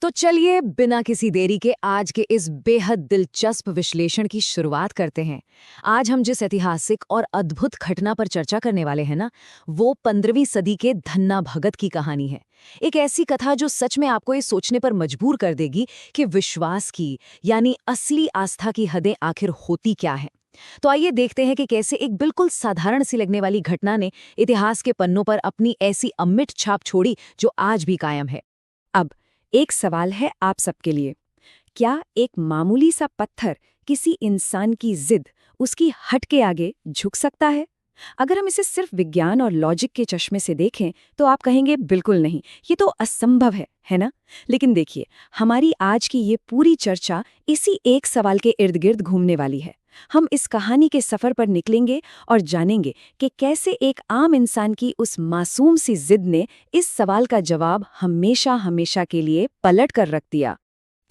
तो चलिए बिना किसी देरी के आज के इस बेहद दिलचस्प विश्लेषण की शुरुआत करते हैं। आज हम जिस ऐतिहासिक और अद्भुत घटना पर चर्चा करने वाले हैं ना, वो 15वीं सदी के धन्ना भगत की कहानी है। एक ऐसी कथा जो सच में आपको ये सोचने पर मजबूर कर देगी कि विश्वास की यानी असली आस्था की हदें आखिर होती क्या हैं। तो आइए देखते हैं कि कैसे एक बिल्कुल साधारण सी लगने वाली घटना ने इतिहास के पन्नों पर अपनी ऐसी अमिट छाप छोड़ी जो आज भी कायम है। अब एक सवाल है आप सबके लिए। क्या एक मामूली सा पत्थर किसी इंसान की जिद, उसकी हट के आगे झुक सकता है? अगर हम इसे सिर्फ विज्ञान और लॉजिक के चश्मे से देखें तो आप कहेंगे बिल्कुल नहीं, ये तो असंभव है ना? लेकिन देखिए, हमारी आज की ये पूरी चर्चा इसी एक सवाल के इर्द गिर्द घूमने वाली है। हम इस कहानी के सफर पर निकलेंगे और जानेंगे कि कैसे एक आम इंसान की उस मासूम सी जिद ने इस सवाल का जवाब हमेशा हमेशा के लिए पलट कर रख दिया।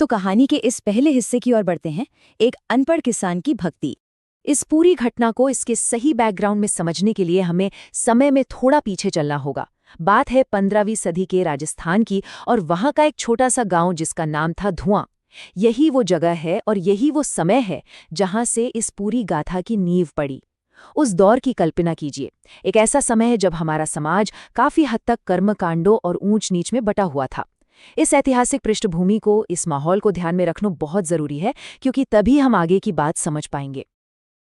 तो कहानी के इस पहले हिस्से की ओर बढ़ते हैं, एक अनपढ़ किसान की भक्ति। इस पूरी घटना को इसके सही बैकग्राउंड में समझने के लिए हमें समय में थोड़ा पीछे चलना होगा। बात है 15वीं सदी के राजस्थान की और वहां का एक छोटा सा गांव जिसका नाम था धुआं। यही वो जगह है और यही वो समय है जहां से इस पूरी गाथा की नींव पड़ी। उस दौर की कल्पना कीजिए, एक ऐसा समय है जब हमारा समाज काफी हद तक कर्मकांडों और ऊंच नीच में बटा हुआ था। इस ऐतिहासिक पृष्ठभूमि को, इस माहौल को ध्यान में रखना बहुत जरूरी है, क्योंकि तभी हम आगे की बात समझ पाएंगे।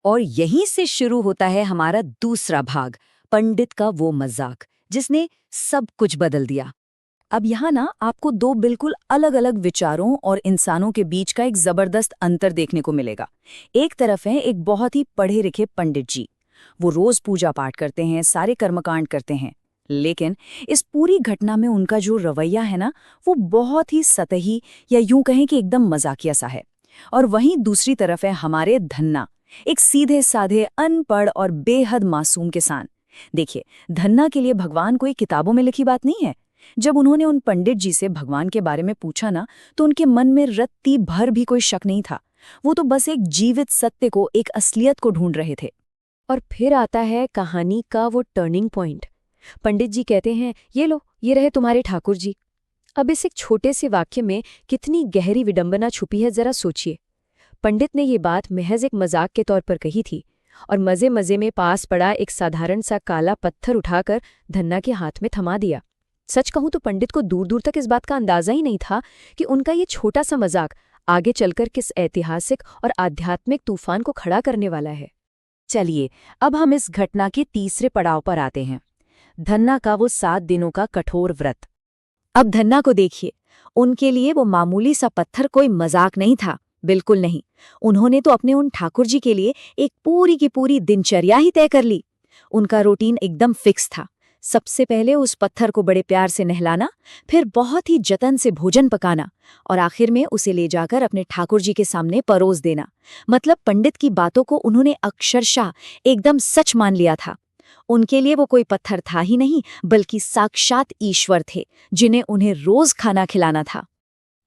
और यहीं से शुरू होता है हमारा दूसरा भाग, पंडित का वो मजाक जिसने सब कुछ बदल दिया। अब यहाँ ना आपको दो बिल्कुल अलग अलग विचारों और इंसानों के बीच का एक जबरदस्त अंतर देखने को मिलेगा। एक तरफ है एक बहुत ही पढ़े लिखे पंडित जी, वो रोज पूजा पाठ करते हैं, सारे कर्मकांड करते हैं, लेकिन इस पूरी घटना में उनका जो रवैया है ना, वो बहुत ही सतही या यूं कहें कि एकदम मजाकिया सा है। और वहीं दूसरी तरफ है हमारे धन्ना, एक सीधे साधे अनपढ़ और बेहद मासूम किसान। देखिए, धन्ना के लिए भगवान कोई किताबों में लिखी बात नहीं है। जब उन्होंने उन पंडित जी से भगवान के बारे में पूछा ना, तो उनके मन में रत्ती भर भी कोई शक नहीं था। वो तो बस एक जीवित सत्य को, एक असलियत को ढूंढ रहे थे। और फिर आता है कहानी का वो टर्निंग पॉइंट। पंडित जी कहते हैं, ये लो, ये रहे तुम्हारे ठाकुर जी। अब इस एक छोटे से वाक्य में कितनी गहरी विडंबना छुपी है, जरा सोचिए। पंडित ने ये बात महज एक मजाक के तौर पर कही थी और मजे मजे में पास पड़ा एक साधारण सा काला पत्थर उठाकर धन्ना के हाथ में थमा दिया। सच कहूं तो पंडित को दूर दूर तक इस बात का अंदाजा ही नहीं था कि उनका ये छोटा सा मजाक आगे चलकर किस ऐतिहासिक और आध्यात्मिक तूफान को खड़ा करने वाला है। चलिए, अब हम इस घटना के तीसरे पड़ाव पर आते हैं, धन्ना का वो 7 दिनों का कठोर व्रत। अब धन्ना को देखिए, उनके लिए वो मामूली सा पत्थर कोई मजाक नहीं था, बिल्कुल नहीं। उन्होंने तो अपने उन ठाकुर जी के लिए एक पूरी की पूरी दिनचर्या ही तय कर ली। उनका रूटीन एकदम फिक्स था। सबसे पहले उस पत्थर को बड़े प्यार से नहलाना, फिर बहुत ही जतन से भोजन पकाना और आखिर में उसे ले जाकर अपने ठाकुर जी के सामने परोस देना। मतलब पंडित की बातों को उन्होंने अक्षरशः एकदम सच मान लिया था। उनके लिए वो कोई पत्थर था ही नहीं, बल्कि साक्षात ईश्वर थे, जिन्हें उन्हें रोज खाना खिलाना था।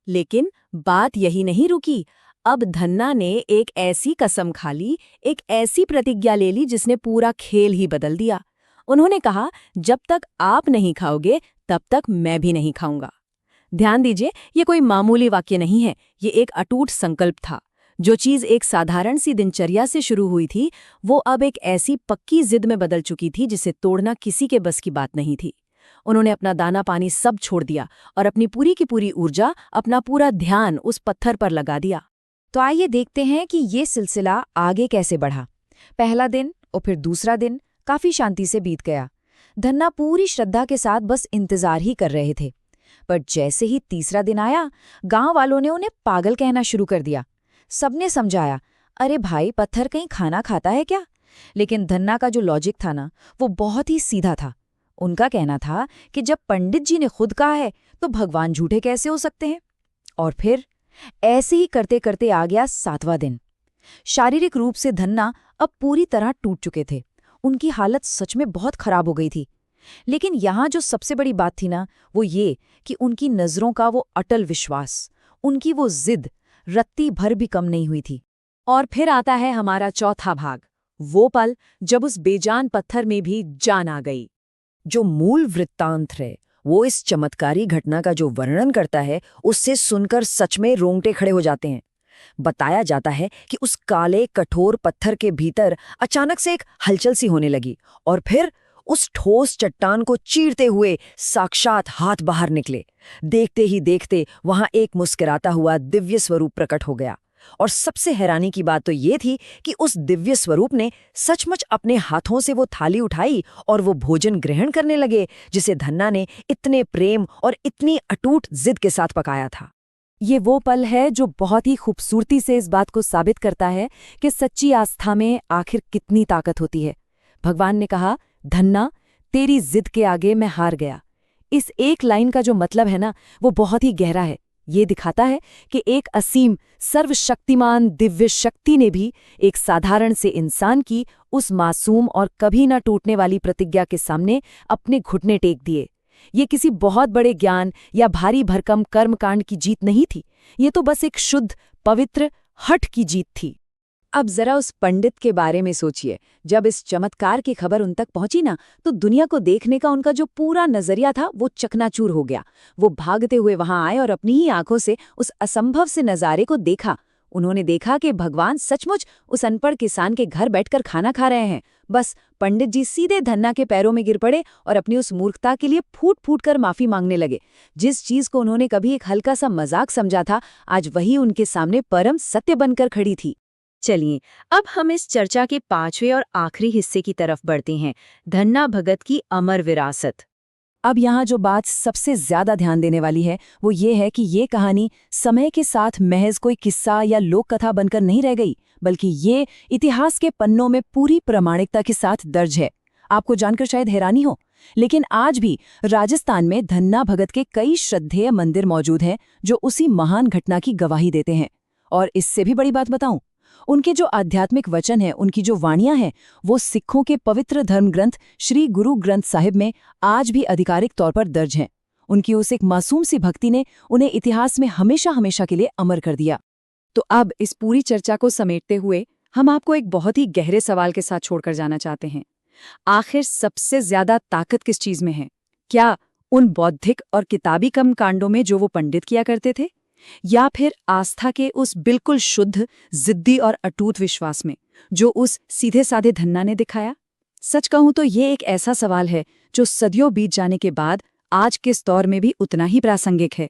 लेकिन बात यही नहीं रुकी। अब धन्ना ने एक ऐसी कसम खा ली, एक ऐसी प्रतिज्ञा ले ली जिसने पूरा खेल ही बदल दिया। उन्होंने कहा, जब तक आप नहीं खाओगे तब तक मैं भी नहीं खाऊंगा। ध्यान दीजिए, ये कोई मामूली वाक्य नहीं है, ये एक अटूट संकल्प था। जो चीज एक साधारण सी दिनचर्या से शुरू हुई थी, वो अब एक ऐसी पक्की जिद में बदल चुकी थी जिसे तोड़ना किसी के बस की बात नहीं थी। उन्होंने अपना दाना पानी सब छोड़ दिया और अपनी पूरी की पूरी ऊर्जा, अपना पूरा ध्यान उस पत्थर पर लगा दिया। तो आइए देखते हैं कि ये सिलसिला आगे कैसे बढ़ा। पहला दिन और फिर दूसरा दिन काफी शांति से बीत गया। धन्ना पूरी श्रद्धा के साथ बस इंतजार ही कर रहे थे। पर जैसे ही तीसरा दिन आया, गांव वालों ने उन्हें पागल कहना शुरू कर दिया। सबने समझाया, अरे भाई, पत्थर कहीं खाना खाता है क्या? लेकिन धन्ना का जो लॉजिक था ना, वो बहुत ही सीधा था। उनका कहना था कि जब पंडित जी ने खुद कहा है तो भगवान झूठे कैसे हो सकते हैं। और फिर ऐसे ही करते करते आ गया 7वां दिन। शारीरिक रूप से धन्ना अब पूरी तरह टूट चुके थे। उनकी हालत सच में बहुत खराब हो गई थी। लेकिन यहाँ जो सबसे बड़ी बात थी ना, वो ये कि उनकी नजरों का वो अटल विश्वास, उनकी वो जिद रत्ती भर भी कम नहीं हुई थी। और फिर आता है हमारा चौथा भाग, वो पल जब उस बेजान पत्थर में भी जान आ गई। जो मूल वृत्तांत है वो इस चमत्कारी घटना का जो वर्णन करता है उससे सुनकर सच में रोंगटे खड़े हो जाते हैं। बताया जाता है कि उस काले कठोर पत्थर के भीतर अचानक से एक हलचल सी होने लगी और फिर उस ठोस चट्टान को चीरते हुए साक्षात हाथ बाहर निकले। देखते ही देखते वहां एक मुस्कुराता हुआ दिव्य स्वरूप प्रकट हो गया। और सबसे हैरानी की बात तो ये थी कि उस दिव्य स्वरूप ने सचमुच अपने हाथों से वो थाली उठाई और वो भोजन ग्रहण करने लगे जिसे धन्ना ने इतने प्रेम और इतनी अटूट जिद के साथ पकाया था। ये वो पल है जो बहुत ही खूबसूरती से इस बात को साबित करता है कि सच्ची आस्था में आखिर कितनी ताकत होती है। भगवान ने कहा, धन्ना, तेरी जिद के आगे मैं हार गया। इस एक लाइन का जो मतलब है ना, वो बहुत ही गहरा है। ये दिखाता है कि एक असीम सर्वशक्तिमान दिव्य शक्ति ने भी एक साधारण से इंसान की उस मासूम और कभी न टूटने वाली प्रतिज्ञा के सामने अपने घुटने टेक दिए। ये किसी बहुत बड़े ज्ञान या भारी भरकम कर्मकांड की जीत नहीं थी। ये तो बस एक शुद्ध, पवित्र हठ की जीत थी। अब जरा उस पंडित के बारे में सोचिए। जब इस चमत्कार की खबर उन तक पहुंची ना, तो दुनिया को देखने का उनका जो पूरा नजरिया था वो चकनाचूर हो गया। वो भागते हुए वहां आए और अपनी ही आंखों से उस असंभव से नजारे को देखा। उन्होंने देखा कि भगवान सचमुच उस अनपढ़ किसान के घर बैठकर खाना खा रहे हैं। बस पंडित जी सीधे धन्ना के पैरों में गिर पड़े और अपनी उस मूर्खता के लिए फूट फूट कर माफी मांगने लगे। जिस चीज को उन्होंने कभी एक हल्का सा मजाक समझा था, आज वही उनके सामने परम सत्य बनकर खड़ी थी। चलिए, अब हम इस चर्चा के 5वें और आखिरी हिस्से की तरफ बढ़ते हैं, धन्ना भगत की अमर विरासत। अब यहाँ जो बात सबसे ज्यादा ध्यान देने वाली है वो ये है कि ये कहानी समय के साथ महज कोई किस्सा या लोक कथा बनकर नहीं रह गई, बल्कि ये इतिहास के पन्नों में पूरी प्रामाणिकता के साथ दर्ज है। आपको जानकर शायद हैरानी हो, लेकिन आज भी राजस्थान में धन्ना भगत के कई श्रद्धेय मंदिर मौजूद हैं जो उसी महान घटना की गवाही देते हैं। और इससे भी बड़ी बात बताऊं, उनके जो आध्यात्मिक वचन हैं, उनकी जो वाणियां हैं, वो सिखों के पवित्र धर्म ग्रंथ श्री गुरु ग्रंथ साहिब में आज भी आधिकारिक तौर पर दर्ज हैं। उनकी उस एक मासूम सी भक्ति ने उन्हें इतिहास में हमेशा हमेशा के लिए अमर कर दिया। तो अब इस पूरी चर्चा को समेटते हुए हम आपको एक बहुत ही गहरे सवाल के साथ छोड़कर जाना चाहते हैं। आखिर सबसे ज्यादा ताकत किस चीज में है? क्या उन बौद्धिक और किताबी कर्मकांडों में जो वो पंडित किया करते थे, या फिर आस्था के उस बिल्कुल शुद्ध, जिद्दी और अटूट विश्वास में जो उस सीधे साधे धन्ना ने दिखाया? सच कहूं तो ये एक ऐसा सवाल है जो सदियों बीत जाने के बाद आज के इस दौर में भी उतना ही प्रासंगिक है।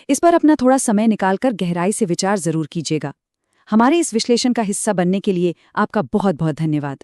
इस पर अपना थोड़ा समय निकालकर गहराई से विचार जरूर कीजिएगा। हमारे इस विश्लेषण का हिस्सा बनने के लिए आपका बहुत बहुत धन्यवाद।